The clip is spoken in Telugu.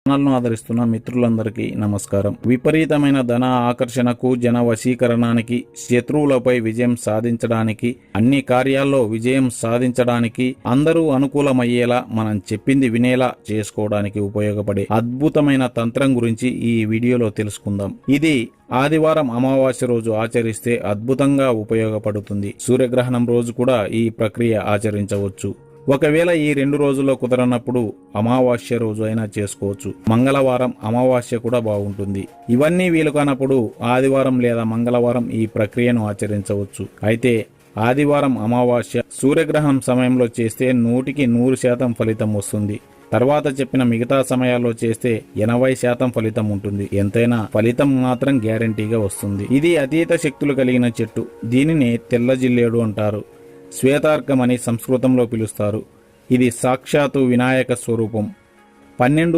ఛానల్ను ఆదరిస్తున్న మిత్రులందరికీ నమస్కారం. విపరీతమైన ధన ఆకర్షణకు, జన వశీకరణానికి, శత్రువులపై విజయం సాధించడానికి, అన్ని కార్యాల్లో విజయం సాధించడానికి, అందరూ అనుకూలమయ్యేలా మనం చెప్పింది వినేలా చేసుకోవడానికి ఉపయోగపడే అద్భుతమైన తంత్రం గురించి ఈ వీడియోలో తెలుసుకుందాం. ఇది ఆదివారం అమావాస్య రోజు ఆచరిస్తే అద్భుతంగా ఉపయోగపడుతుంది. సూర్యగ్రహణం రోజు కూడా ఈ ప్రక్రియ ఆచరించవచ్చు. ఒకవేళ ఈ 2 రోజుల్లో కుదరనప్పుడు అమావాస్య రోజు అయినా చేసుకోవచ్చు. మంగళవారం, అమావాస్య కూడా బాగుంటుంది. ఇవన్నీ వీలు కానప్పుడు ఆదివారం లేదా మంగళవారం ఈ ప్రక్రియను ఆచరించవచ్చు. అయితే ఆదివారం అమావాస్య సూర్యగ్రహణం సమయంలో చేస్తే 100% ఫలితం వస్తుంది. తర్వాత చెప్పిన మిగతా సమయాల్లో చేస్తే 80% ఫలితం ఉంటుంది. ఎంతైనా ఫలితం మాత్రం గ్యారంటీగా వస్తుంది. ఇది అతీత శక్తులు కలిగిన చెట్టు. దీనిని తెల్ల జిల్లేడు అంటారు. శ్వేతార్కం అని సంస్కృతంలో పిలుస్తారు. ఇది సాక్షాత్తు వినాయక స్వరూపం. 12